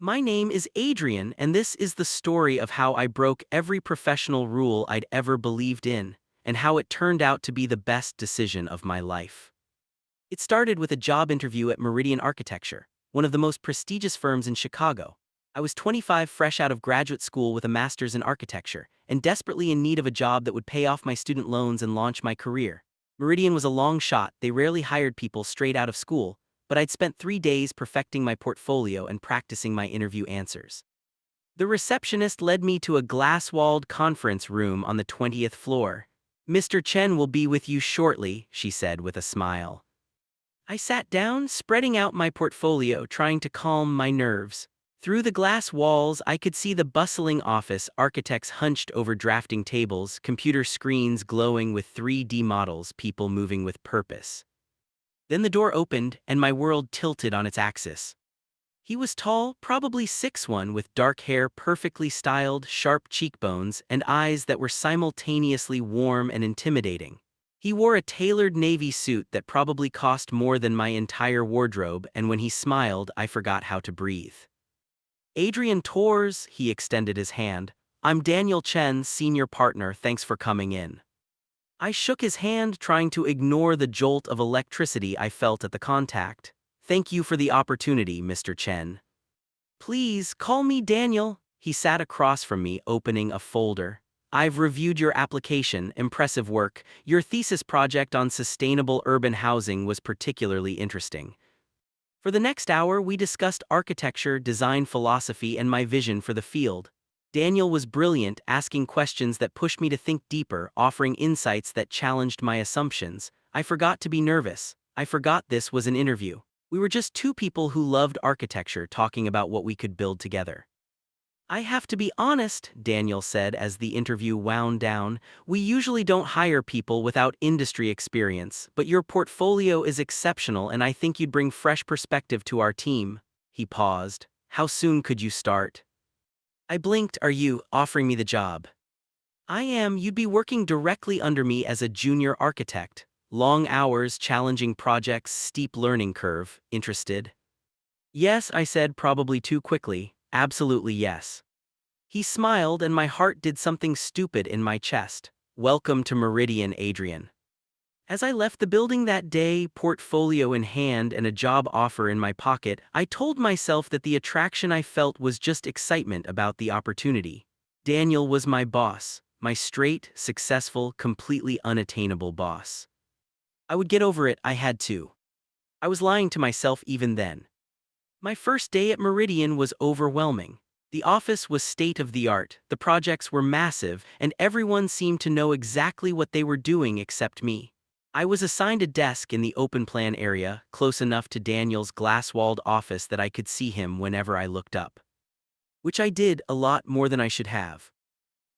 My name is Adrian, and this is the story of how I broke every professional rule I'd ever believed in, and how it turned out to be the best decision of my life. It started with a job interview at Meridian Architecture, one of the most prestigious firms in Chicago. I was 25, fresh out of graduate school with a master's in architecture, and desperately in need of a job that would pay off my student loans and launch my career. Meridian was a long shot; they rarely hired people straight out of school, but I'd spent 3 days perfecting my portfolio and practicing my interview answers. The receptionist led me to a glass-walled conference room on the 20th floor. "Mr. Chen will be with you shortly," she said with a smile. I sat down, spreading out my portfolio, trying to calm my nerves. Through the glass walls, I could see the bustling office, architects hunched over drafting tables, computer screens glowing with 3D models, people moving with purpose. Then the door opened, and my world tilted on its axis. He was tall, probably 6'1", with dark hair perfectly styled, sharp cheekbones, and eyes that were simultaneously warm and intimidating. He wore a tailored navy suit that probably cost more than my entire wardrobe, and when he smiled, I forgot how to breathe. "Adrian Tours," he extended his hand. "I'm Daniel Chen, senior partner, thanks for coming in." I shook his hand, trying to ignore the jolt of electricity I felt at the contact. "Thank you for the opportunity, Mr. Chen." "Please, call me Daniel." He sat across from me, opening a folder. "I've reviewed your application, impressive work. Your thesis project on sustainable urban housing was particularly interesting." For the next hour, we discussed architecture, design philosophy, and my vision for the field. Daniel was brilliant, asking questions that pushed me to think deeper, offering insights that challenged my assumptions. I forgot to be nervous. I forgot this was an interview. We were just two people who loved architecture talking about what we could build together. "I have to be honest," Daniel said as the interview wound down. "We usually don't hire people without industry experience, but your portfolio is exceptional and I think you'd bring fresh perspective to our team." He paused. "How soon could you start?" I blinked. "Are you offering me the job?" "I am. You'd be working directly under me as a junior architect. Long hours, challenging projects, steep learning curve. Interested?" "Yes," I said, probably too quickly. "Absolutely yes." He smiled and my heart did something stupid in my chest. "Welcome to Meridian, Adrian." As I left the building that day, portfolio in hand and a job offer in my pocket, I told myself that the attraction I felt was just excitement about the opportunity. Daniel was my boss, my straight, successful, completely unattainable boss. I would get over it, I had to. I was lying to myself even then. My first day at Meridian was overwhelming. The office was state-of-the-art, the projects were massive, and everyone seemed to know exactly what they were doing except me. I was assigned a desk in the open-plan area, close enough to Daniel's glass-walled office that I could see him whenever I looked up. Which I did, a lot more than I should have.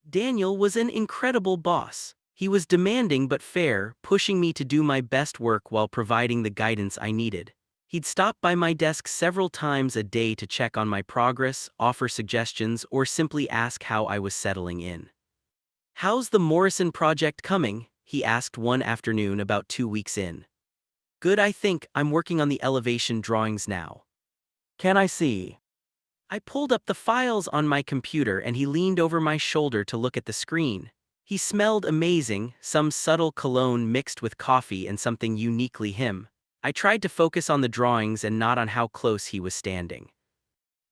Daniel was an incredible boss. He was demanding but fair, pushing me to do my best work while providing the guidance I needed. He'd stop by my desk several times a day to check on my progress, offer suggestions, or simply ask how I was settling in. "How's the Morrison project coming?" he asked one afternoon about 2 weeks in. "Good, I think. I'm working on the elevation drawings now." "Can I see?" I pulled up the files on my computer and he leaned over my shoulder to look at the screen. He smelled amazing, some subtle cologne mixed with coffee and something uniquely him. I tried to focus on the drawings and not on how close he was standing.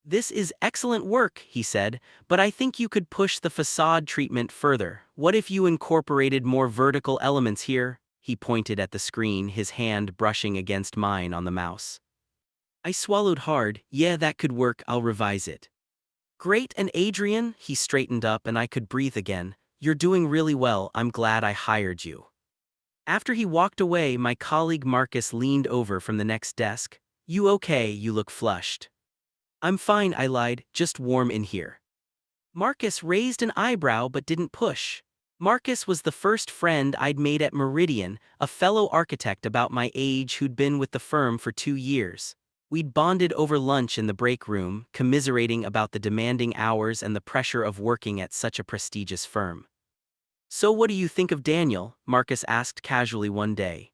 "This is excellent work," he said, "but I think you could push the facade treatment further. What if you incorporated more vertical elements here?" He pointed at the screen, his hand brushing against mine on the mouse. I swallowed hard. "Yeah, that could work, I'll revise it." "Great, and Adrian?" He straightened up and I could breathe again. "You're doing really well, I'm glad I hired you." After he walked away, my colleague Marcus leaned over from the next desk. "You okay? You look flushed." "I'm fine," I lied, "just warm in here." Marcus raised an eyebrow but didn't push. Marcus was the first friend I'd made at Meridian, a fellow architect about my age who'd been with the firm for 2 years. We'd bonded over lunch in the break room, commiserating about the demanding hours and the pressure of working at such a prestigious firm. "So what do you think of Daniel?" Marcus asked casually one day.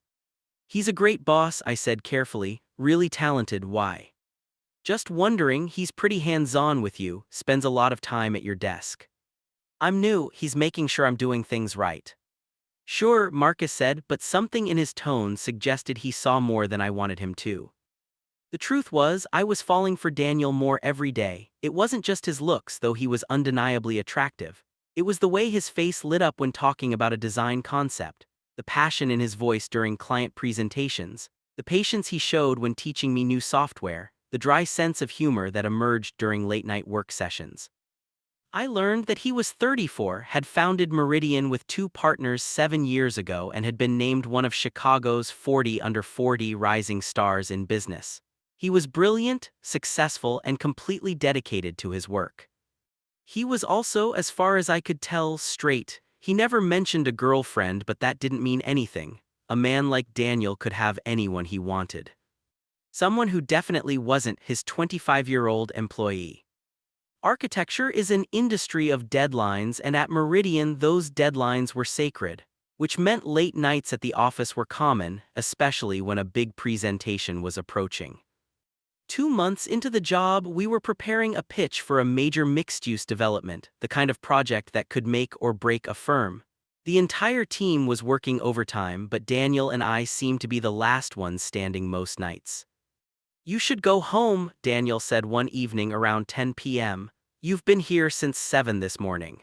"He's a great boss," I said carefully. "Really talented. Why?" Just wondering, he's pretty hands-on with you, spends a lot of time at your desk. I'm new, he's making sure I'm doing things right. Sure, Marcus said, but something in his tone suggested he saw more than I wanted him to. The truth was, I was falling for Daniel more every day. It wasn't just his looks, though he was undeniably attractive. It was the way his face lit up when talking about a design concept, the passion in his voice during client presentations, the patience he showed when teaching me new software, the dry sense of humor that emerged during late-night work sessions. I learned that he was 34, had founded Meridian with two partners 7 years ago, and had been named one of Chicago's 40 under 40 rising stars in business. He was brilliant, successful, and completely dedicated to his work. He was also, as far as I could tell, straight. He never mentioned a girlfriend, but that didn't mean anything. A man like Daniel could have anyone he wanted. Someone who definitely wasn't his 25-year-old employee. Architecture is an industry of deadlines, and at Meridian those deadlines were sacred, which meant late nights at the office were common, especially when a big presentation was approaching. 2 months into the job, we were preparing a pitch for a major mixed-use development, the kind of project that could make or break a firm. The entire team was working overtime, but Daniel and I seemed to be the last ones standing most nights. "You should go home," Daniel said one evening around 10 p.m. "You've been here since 7 this morning."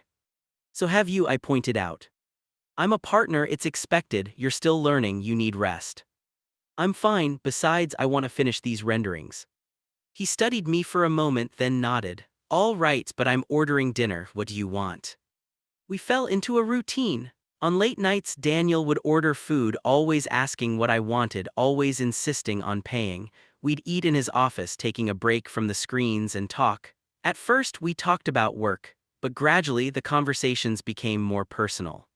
"So have you," I pointed out. "I'm a partner, it's expected, you're still learning, you need rest." "I'm fine, besides I want to finish these renderings." He studied me for a moment, then nodded. "All right, but I'm ordering dinner, what do you want?" We fell into a routine. On late nights, Daniel would order food, always asking what I wanted, always insisting on paying. We'd eat in his office, taking a break from the screens, and talk. At first, we talked about work, but gradually the conversations became more personal.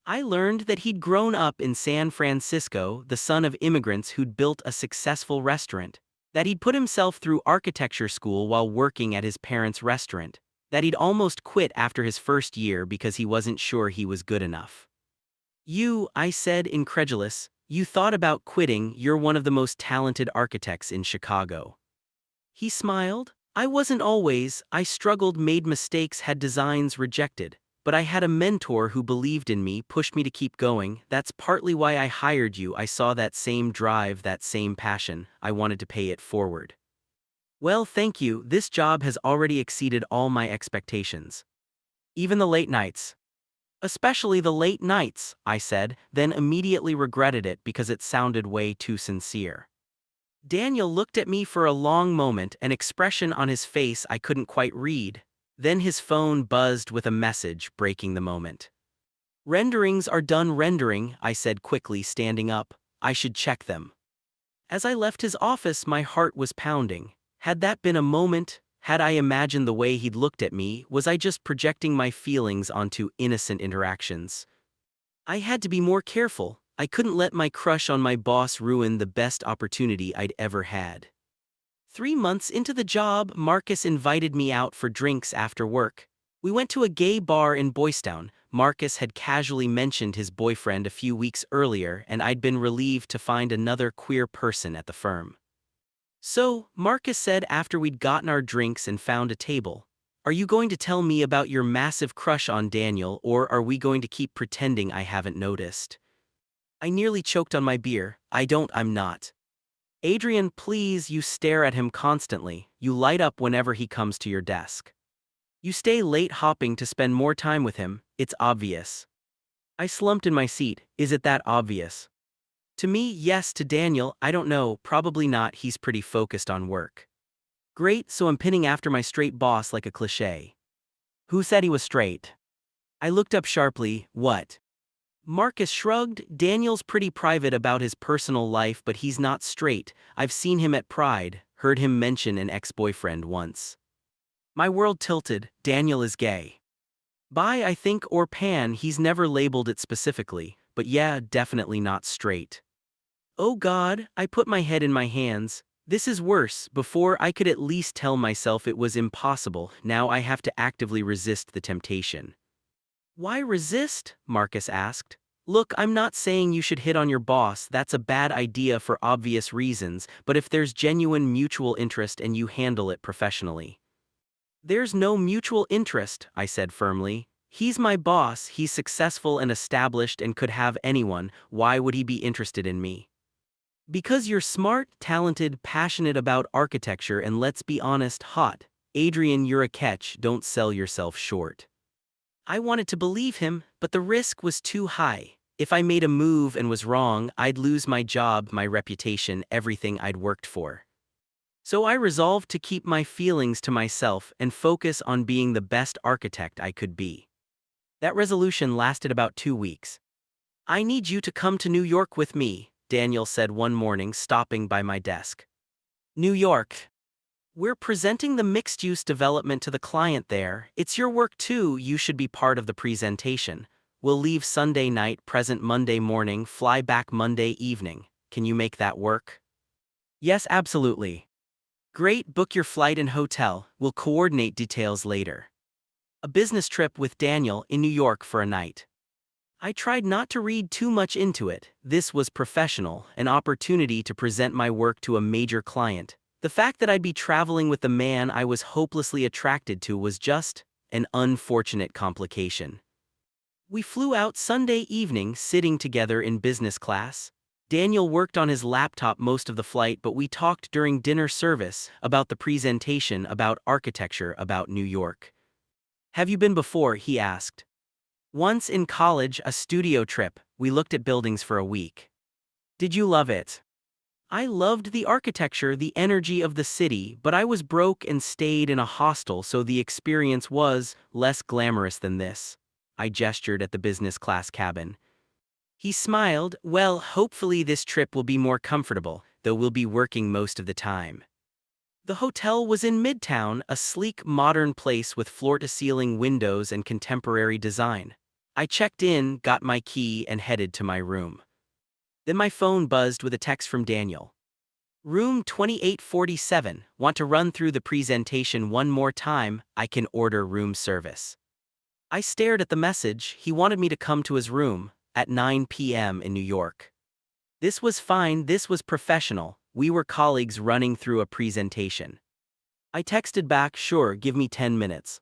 I learned that he'd grown up in San Francisco, the son of immigrants who'd built a successful restaurant, that he'd put himself through architecture school while working at his parents' restaurant, that he'd almost quit after his first year because he wasn't sure he was good enough. "You," I said, incredulous, "you thought about quitting, you're one of the most talented architects in Chicago." He smiled. "I wasn't always, I struggled, made mistakes, had designs rejected. But I had a mentor who believed in me, pushed me to keep going. That's partly why I hired you. I saw that same drive, that same passion. I wanted to pay it forward." "Well, thank you, this job has already exceeded all my expectations. Even the late nights." "Especially the late nights," I said, then immediately regretted it because it sounded way too sincere. Daniel looked at me for a long moment, an expression on his face I couldn't quite read. Then his phone buzzed with a message, breaking the moment. "Renderings are done rendering," I said quickly, standing up. "I should check them." As I left his office, my heart was pounding. Had that been a moment? Had I imagined the way he'd looked at me? Was I just projecting my feelings onto innocent interactions? I had to be more careful. I couldn't let my crush on my boss ruin the best opportunity I'd ever had. 3 months into the job, Marcus invited me out for drinks after work. We went to a gay bar in Boystown. Marcus had casually mentioned his boyfriend a few weeks earlier, and I'd been relieved to find another queer person at the firm. "So," Marcus said after we'd gotten our drinks and found a table, "are you going to tell me about your massive crush on Daniel, or are we going to keep pretending I haven't noticed?" I nearly choked on my beer. I'm not. "Adrian, please, you stare at him constantly. You light up whenever he comes to your desk. You stay late hopping to spend more time with him. It's obvious." I slumped in my seat. "Is it that obvious?" "To me, yes. To Daniel, I don't know, probably not. He's pretty focused on work." "Great, so I'm pinning after my straight boss like a cliché." "Who said he was straight?" I looked up sharply. "What?" Marcus shrugged. "Daniel's pretty private about his personal life, but he's not straight. I've seen him at Pride, heard him mention an ex-boyfriend once." My world tilted. Daniel is gay. Bi, I think, or pan, he's never labeled it specifically, but yeah, definitely not straight. Oh God, I put my head in my hands. This is worse. Before I could at least tell myself it was impossible, now I have to actively resist the temptation. "Why resist?" Marcus asked. Look, I'm not saying you should hit on your boss, that's a bad idea for obvious reasons, but if there's genuine mutual interest and you handle it professionally. There's no mutual interest, I said firmly. He's my boss, he's successful and established and could have anyone, why would he be interested in me? Because you're smart, talented, passionate about architecture and let's be honest, hot. Adrian, you're a catch, don't sell yourself short. I wanted to believe him, but the risk was too high. If I made a move and was wrong, I'd lose my job, my reputation, everything I'd worked for. So I resolved to keep my feelings to myself and focus on being the best architect I could be. That resolution lasted about 2 weeks. I need you to come to New York with me, Daniel said one morning, stopping by my desk. New York. We're presenting the mixed-use development to the client there. It's your work too, you should be part of the presentation. We'll leave Sunday night, present Monday morning, fly back Monday evening. Can you make that work? Yes, absolutely. Great, book your flight and hotel, we'll coordinate details later. A business trip with Daniel in New York for a night. I tried not to read too much into it. This was professional, an opportunity to present my work to a major client. The fact that I'd be traveling with the man I was hopelessly attracted to was just an unfortunate complication. We flew out Sunday evening, sitting together in business class. Daniel worked on his laptop most of the flight, but we talked during dinner service about the presentation, about architecture, about New York. Have you been before? He asked. Once in college, a studio trip, we looked at buildings for a week. Did you love it? I loved the architecture, the energy of the city, but I was broke and stayed in a hostel, so the experience was less glamorous than this. I gestured at the business class cabin. He smiled. Well, hopefully this trip will be more comfortable, though we'll be working most of the time. The hotel was in Midtown, a sleek, modern place with floor-to-ceiling windows and contemporary design. I checked in, got my key, and headed to my room. Then my phone buzzed with a text from Daniel. Room 2847, want to run through the presentation one more time? I can order room service. I stared at the message. He wanted me to come to his room at 9 p.m. in New York. This was fine, this was professional. We were colleagues running through a presentation. I texted back, sure, give me 10 minutes.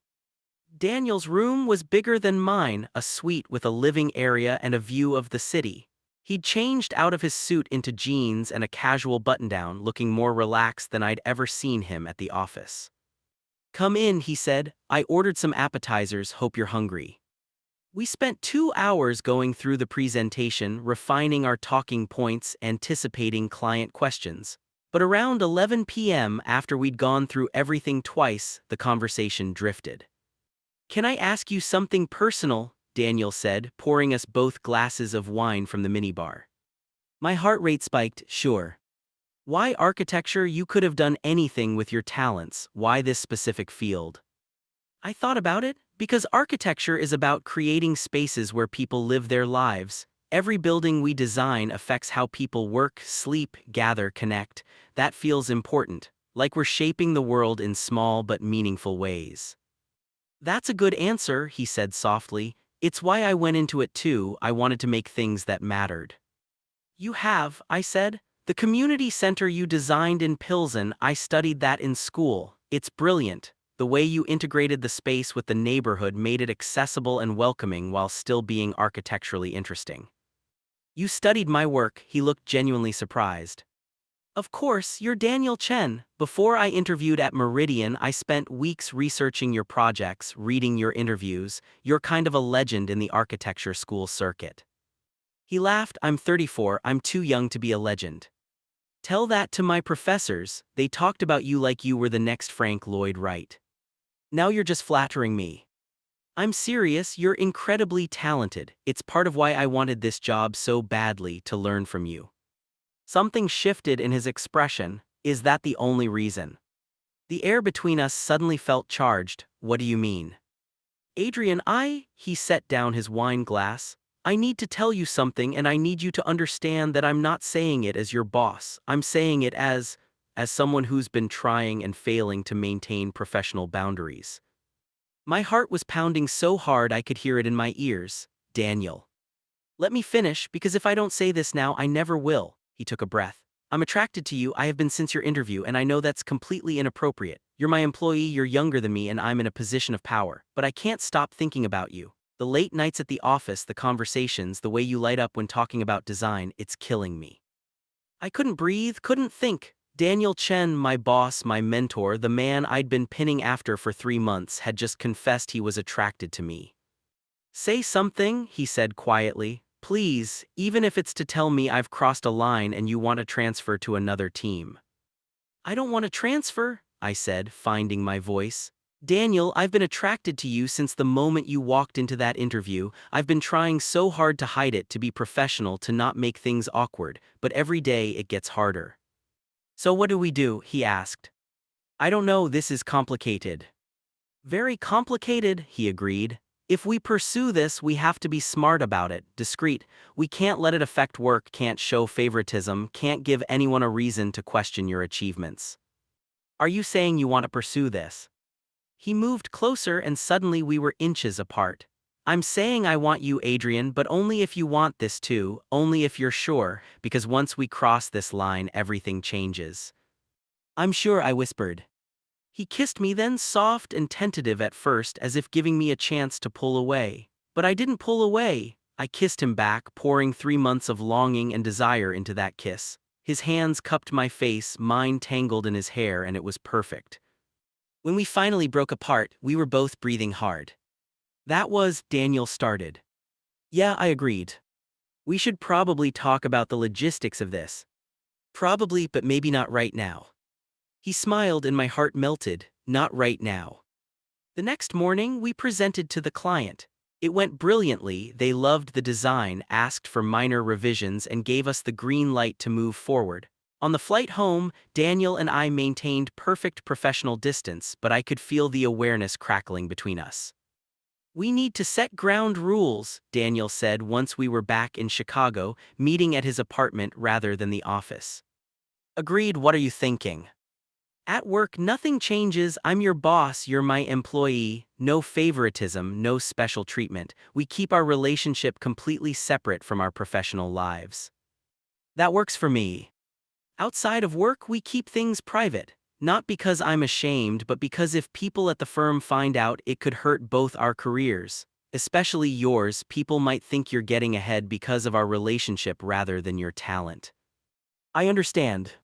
Daniel's room was bigger than mine, a suite with a living area and a view of the city. He'd changed out of his suit into jeans and a casual button-down, looking more relaxed than I'd ever seen him at the office. Come in, he said. I ordered some appetizers, hope you're hungry. We spent 2 hours going through the presentation, refining our talking points, anticipating client questions. But around 11 p.m., after we'd gone through everything twice, the conversation drifted. Can I ask you something personal? Daniel said, pouring us both glasses of wine from the minibar. My heart rate spiked, sure. Why architecture? You could have done anything with your talents, why this specific field? I thought about it, because architecture is about creating spaces where people live their lives. Every building we design affects how people work, sleep, gather, connect. That feels important, like we're shaping the world in small but meaningful ways. That's a good answer, he said softly. It's why I went into it too, I wanted to make things that mattered. You have, I said. The community center you designed in Pilsen, I studied that in school. It's brilliant. The way you integrated the space with the neighborhood made it accessible and welcoming while still being architecturally interesting. You studied my work, he looked genuinely surprised. Of course, you're Daniel Chen. Before I interviewed at Meridian, I spent weeks researching your projects, reading your interviews. You're kind of a legend in the architecture school circuit. He laughed. I'm 34, I'm too young to be a legend. Tell that to my professors, they talked about you like you were the next Frank Lloyd Wright. Now you're just flattering me. I'm serious, you're incredibly talented. It's part of why I wanted this job so badly, to learn from you. Something shifted in his expression. Is that the only reason? The air between us suddenly felt charged. What do you mean? Adrian, he set down his wine glass. I need to tell you something, and I need you to understand that I'm not saying it as your boss. I'm saying it as someone who's been trying and failing to maintain professional boundaries. My heart was pounding so hard I could hear it in my ears. Daniel. Let me finish, because if I don't say this now, I never will. He took a breath. I'm attracted to you, I have been since your interview, and I know that's completely inappropriate. You're my employee, you're younger than me, and I'm in a position of power. But I can't stop thinking about you. The late nights at the office, the conversations, the way you light up when talking about design, it's killing me. I couldn't breathe, couldn't think. Daniel Chen, my boss, my mentor, the man I'd been pinning after for 3 months, had just confessed he was attracted to me. Say something, he said quietly. Please, even if it's to tell me I've crossed a line and you want to transfer to another team. I don't want to transfer, I said, finding my voice. Daniel, I've been attracted to you since the moment you walked into that interview. I've been trying so hard to hide it, to be professional, to not make things awkward, but every day it gets harder. So what do we do? He asked. I don't know, this is complicated. Very complicated, he agreed. If we pursue this, we have to be smart about it, discreet. We can't let it affect work, can't show favoritism, can't give anyone a reason to question your achievements. Are you saying you want to pursue this? He moved closer and suddenly we were inches apart. I'm saying I want you, Adrian, but only if you want this too, only if you're sure, because once we cross this line, everything changes. I'm sure, I whispered. He kissed me then, soft and tentative at first, as if giving me a chance to pull away. But I didn't pull away. I kissed him back, pouring 3 months of longing and desire into that kiss. His hands cupped my face, mine tangled in his hair, and it was perfect. When we finally broke apart, we were both breathing hard. Daniel started. Yeah, I agreed. We should probably talk about the logistics of this. Probably, but maybe not right now. He smiled and my heart melted. Not right now. The next morning, we presented to the client. It went brilliantly, they loved the design, asked for minor revisions, and gave us the green light to move forward. On the flight home, Daniel and I maintained perfect professional distance, but I could feel the awareness crackling between us. We need to set ground rules, Daniel said once we were back in Chicago, meeting at his apartment rather than the office. Agreed, what are you thinking? At work, nothing changes. I'm your boss, you're my employee. No favoritism, no special treatment. We keep our relationship completely separate from our professional lives. That works for me. Outside of work, we keep things private. Not because I'm ashamed, but because if people at the firm find out, it could hurt both our careers. Especially yours, people might think you're getting ahead because of our relationship rather than your talent. I understand.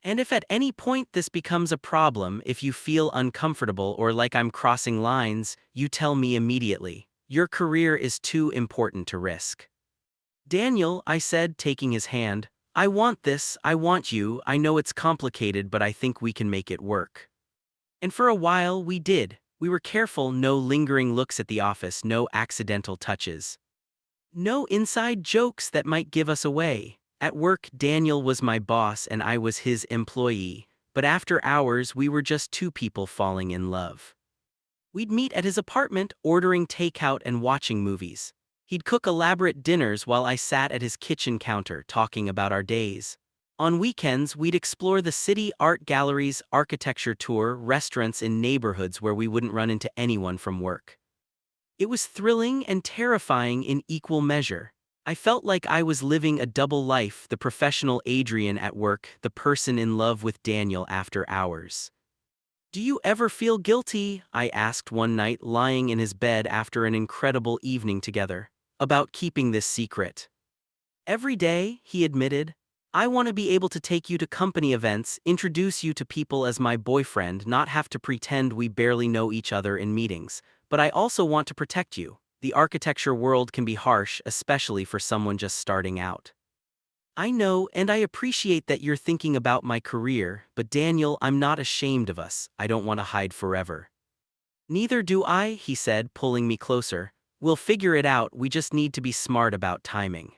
And if at any point this becomes a problem, if you feel uncomfortable or like I'm crossing lines, you tell me immediately. Your career is too important to risk. Daniel, I said, taking his hand, I want this, I want you, I know it's complicated, but I think we can make it work. And for a while, we did. We were careful, no lingering looks at the office, no accidental touches. No inside jokes that might give us away. At work, Daniel was my boss and I was his employee, but after hours we were just two people falling in love. We'd meet at his apartment, ordering takeout and watching movies. He'd cook elaborate dinners while I sat at his kitchen counter talking about our days. On weekends, we'd explore the city, art galleries, architecture tour, restaurants in neighborhoods where we wouldn't run into anyone from work. It was thrilling and terrifying in equal measure. I felt like I was living a double life, the professional Adrian at work, the person in love with Daniel after hours. Do you ever feel guilty? I asked one night, lying in his bed after an incredible evening together, about keeping this secret. Every day, he admitted. I want to be able to take you to company events, introduce you to people as my boyfriend, not have to pretend we barely know each other in meetings. But I also want to protect you. The architecture world can be harsh, especially for someone just starting out. I know, and I appreciate that you're thinking about my career, but Daniel, I'm not ashamed of us. I don't want to hide forever. Neither do I, he said, pulling me closer. We'll figure it out, we just need to be smart about timing.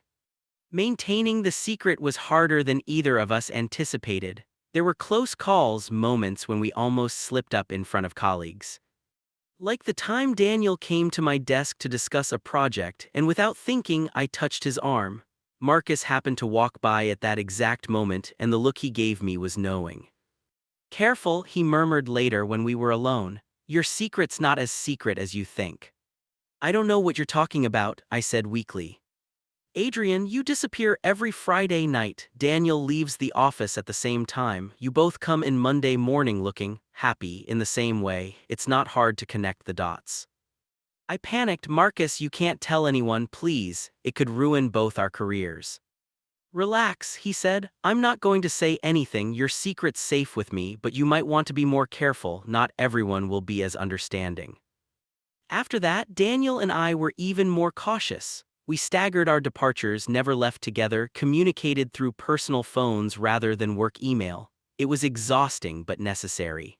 Maintaining the secret was harder than either of us anticipated. There were close calls, moments when we almost slipped up in front of colleagues. Like the time Daniel came to my desk to discuss a project, and without thinking, I touched his arm. Marcus happened to walk by at that exact moment, and the look he gave me was knowing. Careful, he murmured later when we were alone. Your secret's not as secret as you think. I don't know what you're talking about, I said weakly. Adrian, you disappear every Friday night. Daniel leaves the office at the same time. You both come in Monday morning looking happy in the same way. It's not hard to connect the dots. I panicked. Marcus, you can't tell anyone, please. It could ruin both our careers. Relax, he said. I'm not going to say anything. Your secret's safe with me, but you might want to be more careful. Not everyone will be as understanding. After that, Daniel and I were even more cautious. We staggered our departures, never left together, communicated through personal phones rather than work email. It was exhausting but necessary.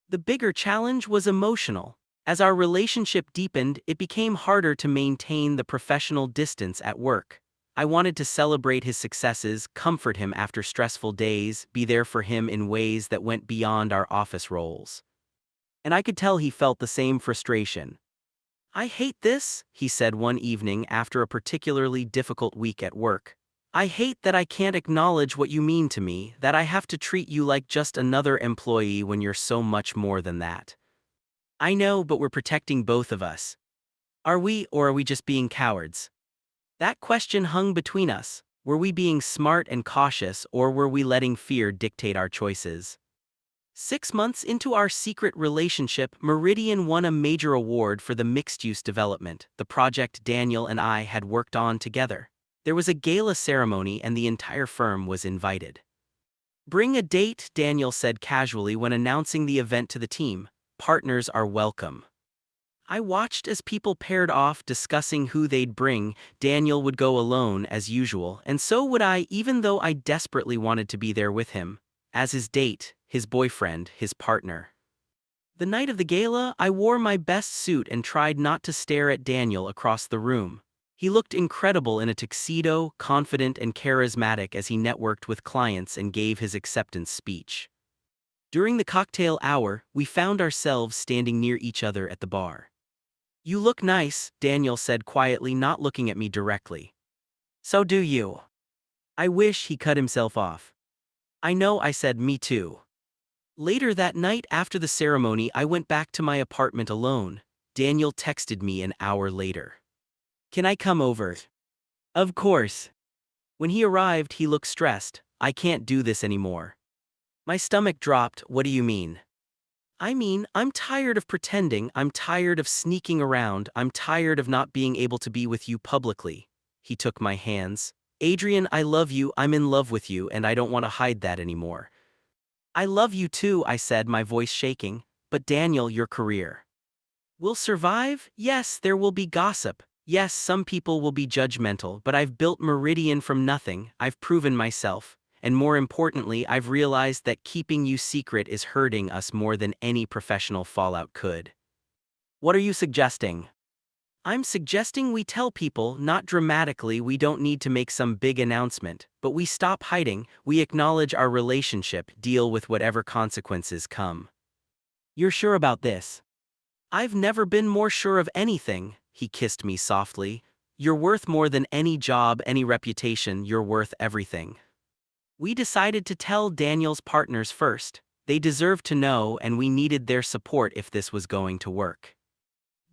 The bigger challenge was emotional. As our relationship deepened, it became harder to maintain the professional distance at work. I wanted to celebrate his successes, comfort him after stressful days, be there for him in ways that went beyond our office roles. And I could tell he felt the same frustration. I hate this, he said one evening after a particularly difficult week at work. I hate that I can't acknowledge what you mean to me, that I have to treat you like just another employee when you're so much more than that. I know, but we're protecting both of us. Are we, or are we just being cowards? That question hung between us. Were we being smart and cautious, or were we letting fear dictate our choices? 6 months into our secret relationship, Meridian won a major award for the mixed-use development, the project Daniel and I had worked on together. There was a gala ceremony and the entire firm was invited. Bring a date, Daniel said casually when announcing the event to the team. Partners are welcome. I watched as people paired off, discussing who they'd bring. Daniel would go alone as usual, and so would I, even though I desperately wanted to be there with him. As his date, his boyfriend, his partner. The night of the gala, I wore my best suit and tried not to stare at Daniel across the room. He looked incredible in a tuxedo, confident and charismatic as he networked with clients and gave his acceptance speech. During the cocktail hour, we found ourselves standing near each other at the bar. You look nice, Daniel said quietly, not looking at me directly. So do you. I wish. He cut himself off. I know, I said, me too. Later that night after the ceremony, I went back to my apartment alone. Daniel texted me an hour later. Can I come over? Of course. When he arrived, he looked stressed. I can't do this anymore. My stomach dropped. What do you mean? I mean, I'm tired of pretending, I'm tired of sneaking around, I'm tired of not being able to be with you publicly. He took my hands. Adrian, I love you, I'm in love with you, and I don't want to hide that anymore. I love you too, I said, my voice shaking. But Daniel, your career will survive? Yes, there will be gossip. Yes, some people will be judgmental, but I've built Meridian from nothing, I've proven myself. And more importantly, I've realized that keeping you secret is hurting us more than any professional fallout could. What are you suggesting? I'm suggesting we tell people, not dramatically, we don't need to make some big announcement, but we stop hiding, we acknowledge our relationship, deal with whatever consequences come. You're sure about this? I've never been more sure of anything, he kissed me softly. You're worth more than any job, any reputation, you're worth everything. We decided to tell Daniel's partners first. They deserved to know, and we needed their support if this was going to work.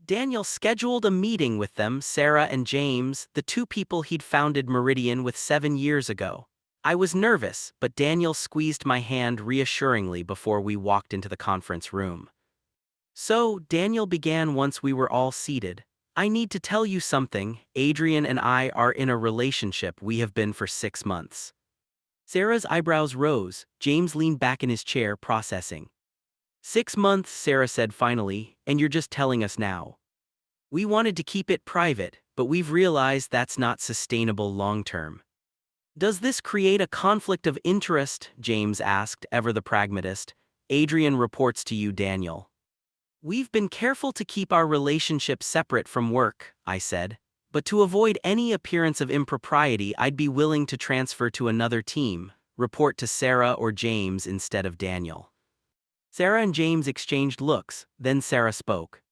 Daniel scheduled a meeting with them, Sarah and James, the two people he'd founded Meridian with 7 years ago. I was nervous, but Daniel squeezed my hand reassuringly before we walked into the conference room. So, Daniel began once we were all seated. I need to tell you something. Adrian and I are in a relationship. We have been for 6 months. Sarah's eyebrows rose. James leaned back in his chair, processing. 6 months, Sarah said finally, and you're just telling us now. We wanted to keep it private, but we've realized that's not sustainable long-term. Does this create a conflict of interest? James asked, ever the pragmatist. Adrian reports to you, Daniel. We've been careful to keep our relationship separate from work, I said. But to avoid any appearance of impropriety, I'd be willing to transfer to another team, report to Sarah or James instead of Daniel. Sarah and James exchanged looks, then Sarah spoke.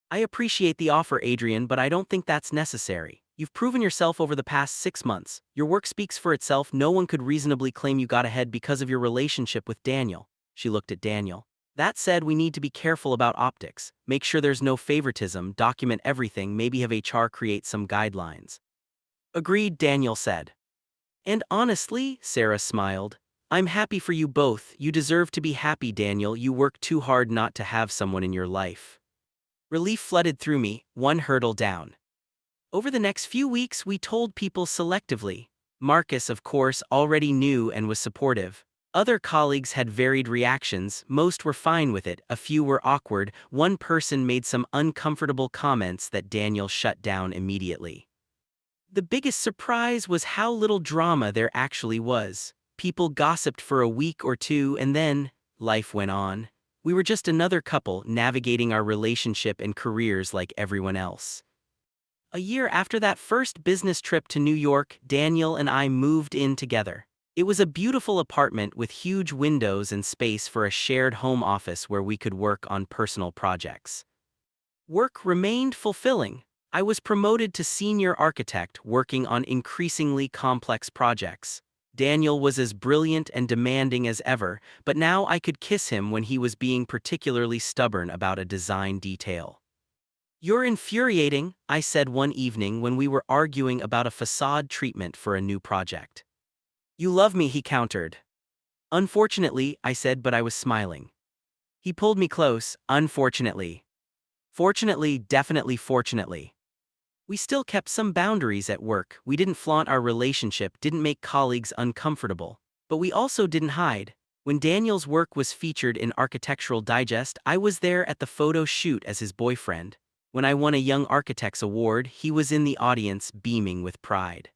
I appreciate the offer, Adrian, but I don't think that's necessary. You've proven yourself over the past 6 months. Your work speaks for itself. No one could reasonably claim you got ahead because of your relationship with Daniel. She looked at Daniel. That said, we need to be careful about optics. Make sure there's no favoritism, document everything, maybe have HR create some guidelines. Agreed, Daniel said. And honestly, Sarah smiled, I'm happy for you both. You deserve to be happy, Daniel. You work too hard not to have someone in your life. Relief flooded through me, one hurdle down. Over the next few weeks, we told people selectively. Marcus, of course, already knew and was supportive. Other colleagues had varied reactions, most were fine with it, a few were awkward, one person made some uncomfortable comments that Daniel shut down immediately. The biggest surprise was how little drama there actually was. People gossiped for a week or two and then, life went on. We were just another couple navigating our relationship and careers like everyone else. A year after that first business trip to New York, Daniel and I moved in together. It was a beautiful apartment with huge windows and space for a shared home office where we could work on personal projects. Work remained fulfilling. I was promoted to senior architect working on increasingly complex projects. Daniel was as brilliant and demanding as ever, but now I could kiss him when he was being particularly stubborn about a design detail. You're infuriating, I said one evening when we were arguing about a facade treatment for a new project. You love me, he countered. Unfortunately, I said, but I was smiling. He pulled me close, unfortunately. Fortunately, definitely fortunately. We still kept some boundaries at work. We didn't flaunt our relationship, didn't make colleagues uncomfortable. But we also didn't hide. When Daniel's work was featured in Architectural Digest, I was there at the photo shoot as his boyfriend. When I won a Young Architects Award, he was in the audience beaming with pride.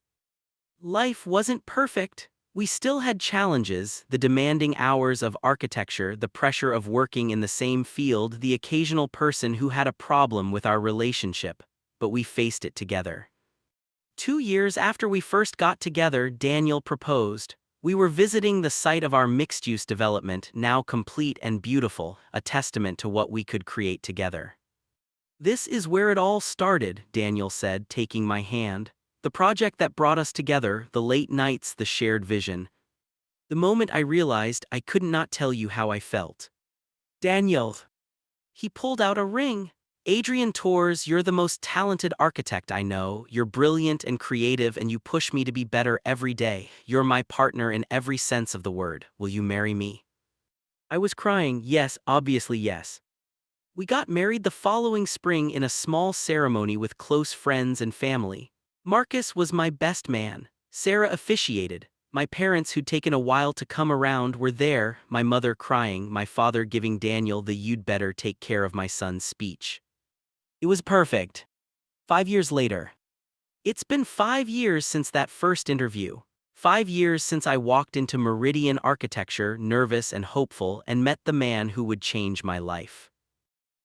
Life wasn't perfect. We still had challenges, the demanding hours of architecture, the pressure of working in the same field, the occasional person who had a problem with our relationship, but we faced it together. 2 years after we first got together, Daniel proposed. We were visiting the site of our mixed-use development, now complete and beautiful, a testament to what we could create together. This is where it all started, Daniel said, taking my hand. The project that brought us together, the late nights, the shared vision. The moment I realized, I could not tell you how I felt. Daniel. He pulled out a ring. Adrian Tors, you're the most talented architect I know. You're brilliant and creative and you push me to be better every day. You're my partner in every sense of the word. Will you marry me? I was crying, yes, obviously yes. We got married the following spring in a small ceremony with close friends and family. Marcus was my best man. Sarah officiated. My parents, who'd taken a while to come around, were there, my mother crying, my father giving Daniel the "you'd better take care of my son" speech. It was perfect. 5 years later. It's been 5 years since that first interview. 5 years since I walked into Meridian Architecture, nervous and hopeful, and met the man who would change my life.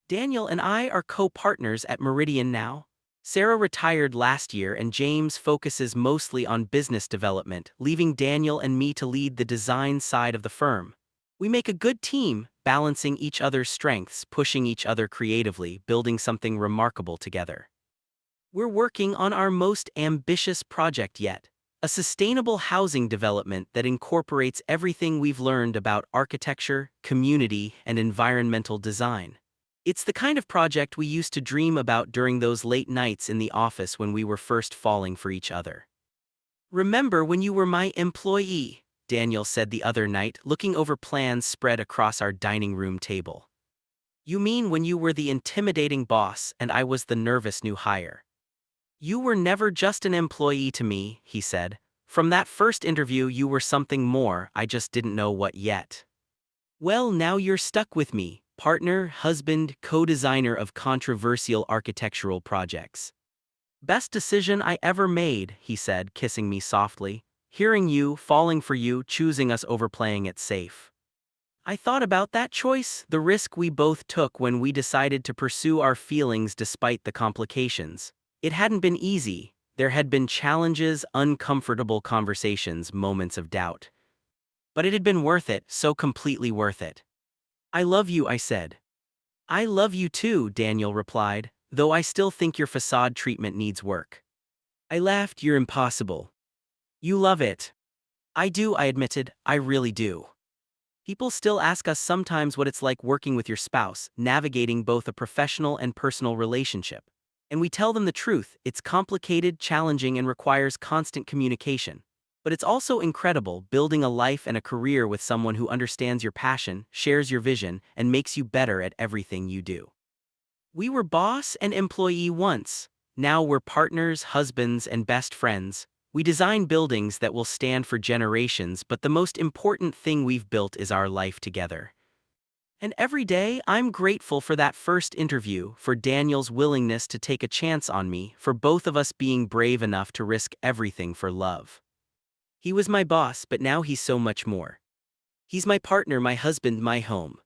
Daniel and I are co-partners at Meridian now. Sarah retired last year and James focuses mostly on business development, leaving Daniel and me to lead the design side of the firm. We make a good team, balancing each other's strengths, pushing each other creatively, building something remarkable together. We're working on our most ambitious project yet, a sustainable housing development that incorporates everything we've learned about architecture, community, and environmental design. It's the kind of project we used to dream about during those late nights in the office when we were first falling for each other. Remember when you were my employee, Daniel said the other night, looking over plans spread across our dining room table. You mean when you were the intimidating boss and I was the nervous new hire? You were never just an employee to me, he said. From that first interview you were something more, I just didn't know what yet. Well, now you're stuck with me. Partner, husband, co-designer of controversial architectural projects. Best decision I ever made, he said, kissing me softly. Hearing you, falling for you, choosing us over playing it safe. I thought about that choice, the risk we both took when we decided to pursue our feelings despite the complications. It hadn't been easy. There had been challenges, uncomfortable conversations, moments of doubt. But it had been worth it, so completely worth it. I love you, I said. I love you too, Daniel replied, though I still think your facade treatment needs work. I laughed, you're impossible. You love it. I do, I admitted, I really do. People still ask us sometimes what it's like working with your spouse, navigating both a professional and personal relationship. And we tell them the truth. It's complicated, challenging, and requires constant communication. But it's also incredible building a life and a career with someone who understands your passion, shares your vision, and makes you better at everything you do. We were boss and employee once. Now we're partners, husbands, and best friends. We design buildings that will stand for generations, but the most important thing we've built is our life together. And every day, I'm grateful for that first interview, for Daniel's willingness to take a chance on me, for both of us being brave enough to risk everything for love. He was my boss, but now he's so much more. He's my partner, my husband, my home.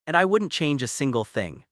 And I wouldn't change a single thing.